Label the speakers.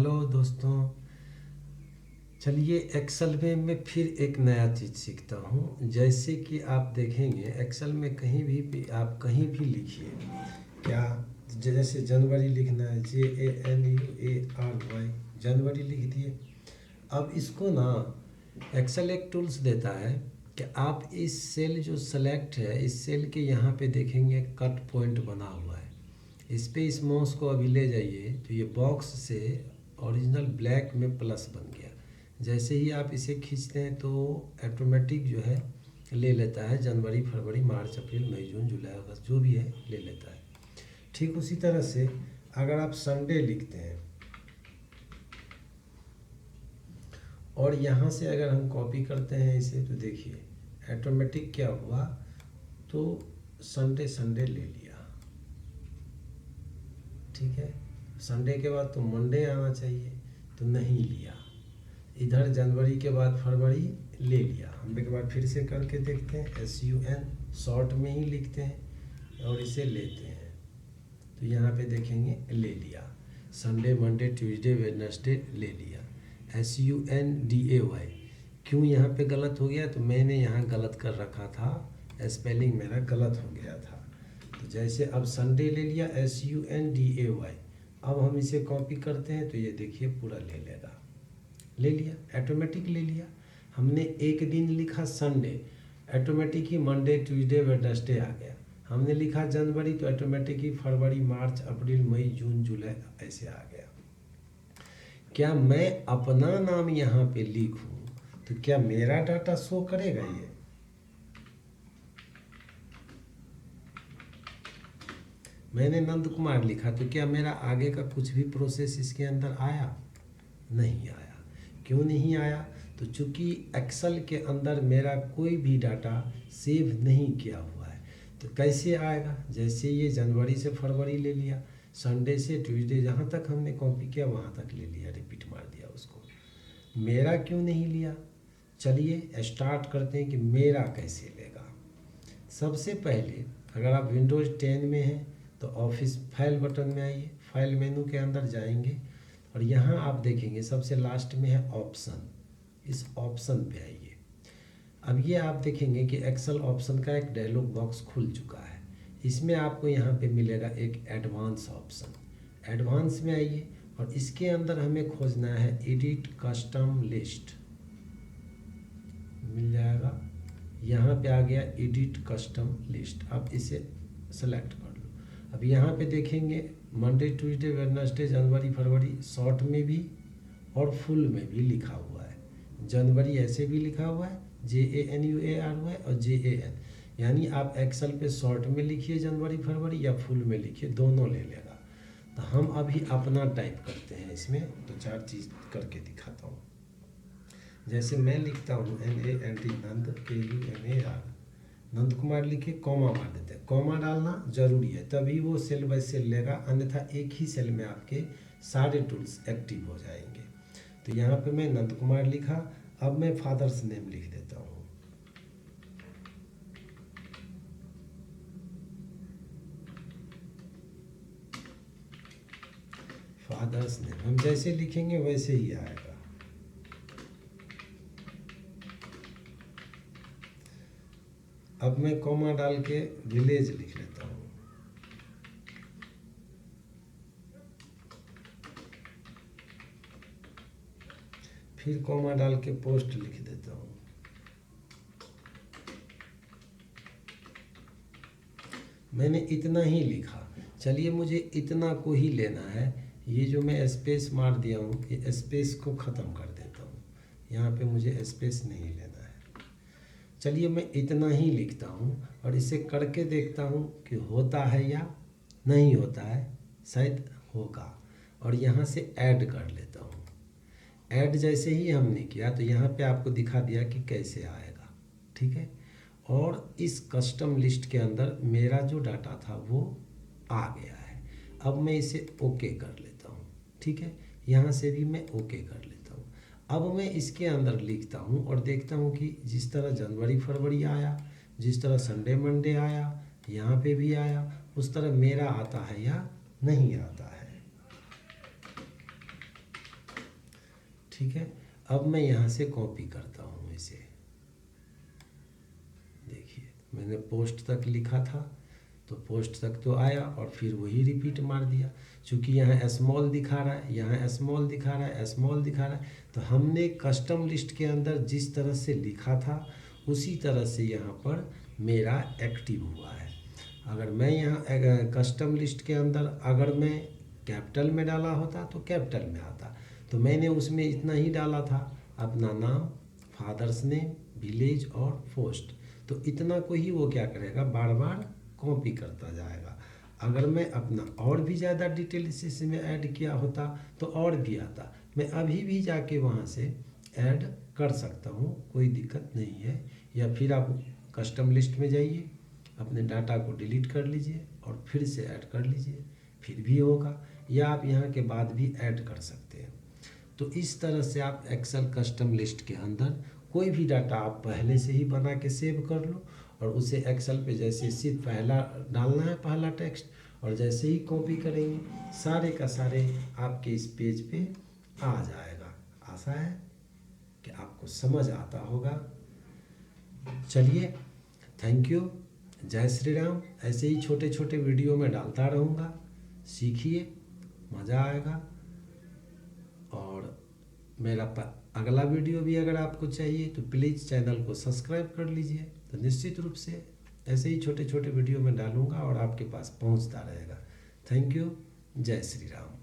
Speaker 1: Hello दोस्तों। चलिए Excel में मैं फिर एक नया चीज़ सीखता हूँ। जैसे कि आप देखेंगे एक्सेल में कहीं भी आप कहीं भी लिखिए क्या, जैसे जनवरी लिखना है JANUARY, जनवरी लिख दिए। अब इसको ना एक्सेल एक टूल्स देता है कि आप इस सेल जो सेलेक्ट है, इस सेल के यहाँ पे देखेंगे कट पॉइंट बना हुआ है। इस पे इस माउस को अभी ले जाइए तो ये बॉक्स से ओरिजिनल ब्लैक में प्लस बन गया। जैसे ही आप इसे खींचते हैं तो ऑटोमेटिक जो है ले लेता है, जनवरी फरवरी मार्च अप्रैल मई जून जुलाई अगस्त जो भी है ले लेता है। ठीक उसी तरह से अगर आप संडे लिखते हैं और यहाँ से अगर हम कॉपी करते हैं इसे, तो देखिए ऑटोमेटिक क्या हुआ, तो संडे संडे ले लिया। ठीक है, संडे के बाद तो मंडे आना चाहिए, तो नहीं लिया। इधर जनवरी के बाद फरवरी ले लिया। हम एक बार फिर से करके देखते हैं। SUN शॉर्ट में ही लिखते हैं और इसे लेते हैं, तो यहाँ पे देखेंगे ले लिया। संडे मंडे ट्यूसडे वेडनेसडे ले लिया। SUNDAY क्यों यहाँ पे गलत हो गया, तो मैंने यहाँ गलत कर रखा था, स्पेलिंग मेरा गलत हो गया था। तो जैसे अब संडे ले लिया SUNDAY। अब हम इसे कॉपी करते हैं तो ये देखिए पूरा ले लेगा, ले लिया, ऑटोमेटिक ले लिया। हमने एक दिन लिखा संडे, ऑटोमेटिक ही मंडे ट्यूसडे वेडनेसडे आ गया। हमने लिखा जनवरी तो ऑटोमेटिक ही फरवरी मार्च अप्रैल मई जून जुलाई ऐसे आ गया। क्या मैं अपना नाम यहाँ पे लिखूं तो क्या मेरा डाटा शो करेगा? ये मैंने नंद कुमार लिखा तो क्या मेरा आगे का कुछ भी प्रोसेस इसके अंदर आया? नहीं आया। क्यों नहीं आया? तो चूंकि एक्सेल के अंदर मेरा कोई भी डाटा सेव नहीं किया हुआ है, तो कैसे आएगा? जैसे ये जनवरी से फरवरी ले लिया, संडे से ट्यूसडे जहाँ तक हमने कॉपी किया वहाँ तक ले लिया, रिपीट मार दिया उसको। मेरा क्यों नहीं लिया? चलिए स्टार्ट करते हैं कि मेरा कैसे लेगा। सबसे पहले अगर आप विंडोज़ 10 में हैं तो ऑफिस फाइल बटन में आइए, फाइल मेनू के अंदर जाएंगे और यहाँ आप देखेंगे सबसे लास्ट में है ऑप्शन। इस ऑप्शन पे आइए। अब ये आप देखेंगे कि एक्सेल ऑप्शन का एक डायलॉग बॉक्स खुल चुका है। इसमें आपको यहाँ पे मिलेगा एक एडवांस ऑप्शन। एडवांस में आइए और इसके अंदर हमें खोजना है एडिट कस्टम लिस्ट, मिल जाएगा। यहाँ पे आ गया एडिट कस्टम लिस्ट। अब इसे सेलेक्ट कर लो। अब यहाँ पे देखेंगे मंडे ट्यूसडे वेडनेसडे जनवरी फरवरी शॉर्ट में भी और फुल में भी लिखा हुआ है। जनवरी ऐसे भी लिखा हुआ है JANUARY और JAN, यानी आप एक्सेल पे शॉर्ट में लिखिए जनवरी फरवरी या फुल में लिखिए, दोनों ले लेगा। तो हम अभी अपना टाइप करते हैं इसमें, तो चार चीज़ करके दिखाता हूँ। जैसे मैं लिखता हूँ NAND नंद KUMAR, नंद कुमार लिखे कॉमा मार देते हैं। कॉमा डालना जरूरी है, तभी वो सेल बाय सेल लेगा, अन्यथा एक ही सेल में आपके सारे टूल्स एक्टिव हो जाएंगे। तो यहाँ पे मैं नंद कुमार लिखा। अब मैं फादर्स नेम लिख देता हूँ। फादर्स नेम हम जैसे लिखेंगे वैसे ही आएगा। अब मैं कॉमा डाल के विलेज लिख लेता हूँ। फिर कॉमा डाल के पोस्ट लिख देता हूँ। मैंने इतना ही लिखा। चलिए मुझे इतना को ही लेना है। ये जो मैं स्पेस मार दिया हूँ, ये स्पेस को ख़त्म कर देता हूँ। यहाँ पे मुझे स्पेस नहीं लेना है। चलिए मैं इतना ही लिखता हूँ और इसे करके देखता हूँ कि होता है या नहीं होता है। शायद होगा। और यहाँ से ऐड कर लेता हूँ। ऐड जैसे ही हमने किया तो यहाँ पे आपको दिखा दिया कि कैसे आएगा। ठीक है, और इस कस्टम लिस्ट के अंदर मेरा जो डाटा था वो आ गया है। अब मैं इसे ओके कर लेता हूँ। ठीक है, यहाँ से भी मैं ओके कर लेता हूँ। अब मैं इसके अंदर लिखता हूँ और देखता हूँ कि जिस तरह जनवरी फरवरी आया, जिस तरह संडे मंडे आया, यहाँ पे भी आया, उस तरह मेरा आता है या नहीं आता है। ठीक है। अब मैं यहाँ से कॉपी करता हूँ इसे। देखिए मैंने पोस्ट तक लिखा था तो पोस्ट तक तो आया और फिर वही रिपीट मार दिया। चूँकि यहाँ स्मॉल दिखा रहा है, यहाँ स्मॉल दिखा रहा है, स्मॉल दिखा रहा है, तो हमने कस्टम लिस्ट के अंदर जिस तरह से लिखा था उसी तरह से यहाँ पर मेरा एक्टिव हुआ है। अगर मैं यहाँ कस्टम लिस्ट के अंदर अगर मैं कैपिटल में डाला होता तो कैपिटल में आता, तो मैंने उसमें इतना ही डाला था, अपना नाम, फादर्स नेम, विलेज और पोस्ट। तो इतना को ही वो क्या करेगा, बार बार कॉपी करता जाएगा। अगर मैं अपना और भी ज़्यादा डिटेल इसमें ऐड किया होता तो और भी आता। मैं अभी भी जाके वहाँ से ऐड कर सकता हूँ, कोई दिक्कत नहीं है। या फिर आप कस्टम लिस्ट में जाइए, अपने डाटा को डिलीट कर लीजिए और फिर से ऐड कर लीजिए, फिर भी होगा। या आप यहाँ के बाद भी ऐड कर सकते हैं। तो इस तरह से आप एक्सेल कस्टम लिस्ट के अंदर कोई भी डाटा आप पहले से ही बना के सेव कर लो और उसे एक्सेल पे जैसे सिर्फ पहला डालना है, पहला टेक्स्ट, और जैसे ही कॉपी करेंगे सारे का सारे आपके इस पेज पे आ जाएगा। आशा है कि आपको समझ आता होगा। चलिए, थैंक यू, जय श्री राम। ऐसे ही छोटे छोटे वीडियो में डालता रहूँगा, सीखिए, मज़ा आएगा। और मेरा अगला वीडियो भी अगर आपको चाहिए तो प्लीज़ चैनल को सब्सक्राइब कर लीजिए। तो निश्चित रूप से ऐसे ही छोटे छोटे वीडियो में डालूँगा और आपके पास पहुँचता रहेगा। थैंक यू, जय श्री राम।